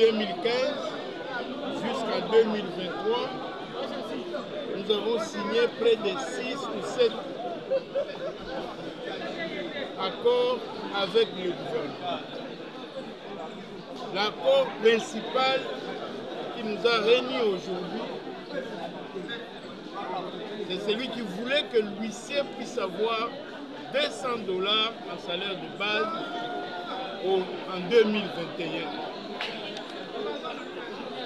2015 jusqu'à 2023, nous avons signé près de 6 ou 7 accords avec le gouvernement. L'accord principal qui nous a réunis aujourd'hui, c'est celui qui voulait que l'huissier puisse avoir $200 en salaire de base en 2021.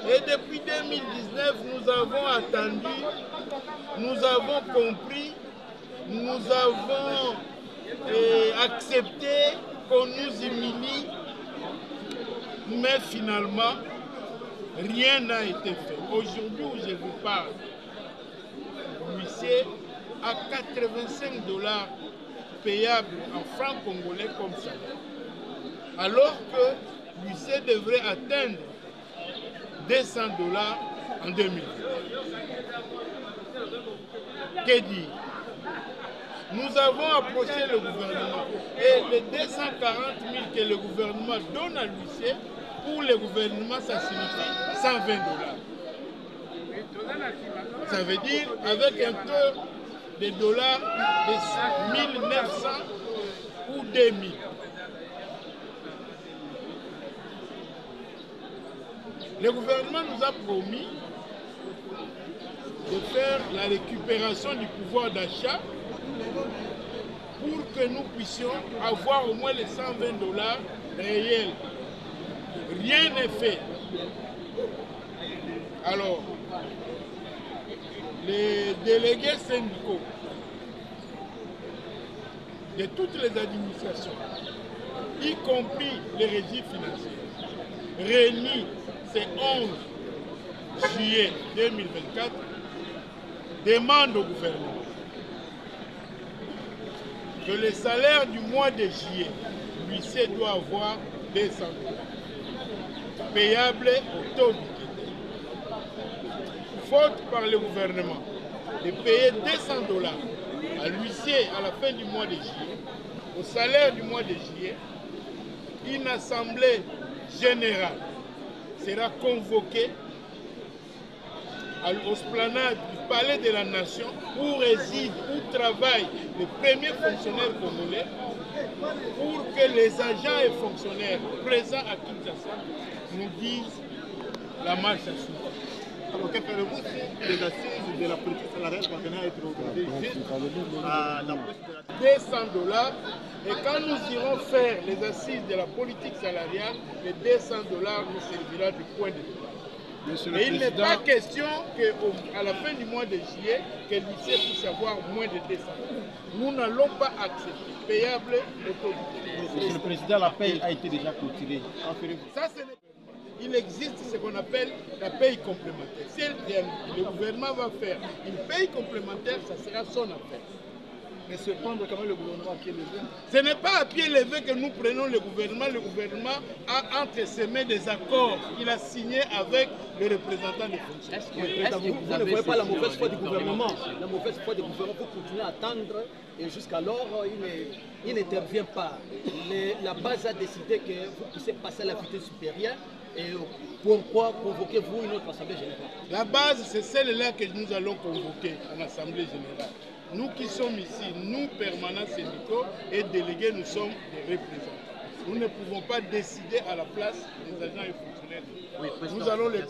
Et depuis 2019, nous avons attendu, nous avons compris, nous avons accepté qu'on nous humilie, mais finalement, rien n'a été fait. Aujourd'hui où je vous parle, l'huissier a $85 payables en francs congolais comme ça. Alors que l'huissier devrait atteindre $200 en 2020. Que dire? Nous avons approché le gouvernement et les 240 000 que le gouvernement donne à l'huissier, pour le gouvernement, ça signifie $120. Ça veut dire avec un taux de dollars de 1900 ou 2000. Le gouvernement nous a promis de faire la récupération du pouvoir d'achat pour que nous puissions avoir au moins les $120 réels. Rien n'est fait. Alors, les délégués syndicaux de toutes les administrations, y compris les régies financières, réunis ce 11 juillet 2024, demandent au gouvernement que le salaire du mois de juillet, l'huissier doit avoir $200 payable au taux budgétaire. Faute par le gouvernement de payer $200 à l'huissier à la fin du mois de juillet, au salaire du mois de juillet, une assemblée générale sera convoquée aux esplanades du Palais de la Nation où résident, où travaillent les premiers fonctionnaires congolais, pour que les agents et fonctionnaires présents à Kinshasa nous disent la marche à suivre. Alors, que ferez-vous si les assises de la politique salariale partenaire à être organisées juste à l'approche de la... $200, et quand nous irons faire les assises de la politique salariale, les $200 nous servira de point de départ. Mais il n'est pas question qu'à la fin du mois de juillet, que l'huissier puisse avoir moins de $200. Nous n'allons pas accepter. Payable et taux. Monsieur le Président, la paye a été déjà clôturée. Ça, il existe ce qu'on appelle la paye complémentaire. Si le gouvernement va faire une paye complémentaire, ça sera son affaire. Mais cependant, quand même, le gouvernement à pied levé. Ce n'est pas à pied levé que nous prenons le gouvernement. Le gouvernement a entre ses mains des accords qu'il a signés avec les représentants des fonctionnaires. Vous ne voyez pas la mauvaise foi du gouvernement. La mauvaise foi du gouvernement pour continuer à attendre et jusqu'alors il n'intervient pas. La base a décidé que vous puissiez passer à la vitesse supérieure. Et pourquoi convoquez-vous une autre assemblée générale? La base, c'est celle-là que nous allons convoquer en assemblée générale. Nous qui sommes ici, nous permanents syndicaux et délégués, nous sommes des représentants. Nous ne pouvons pas décider à la place des agents et fonctionnaires. Oui, nous allons les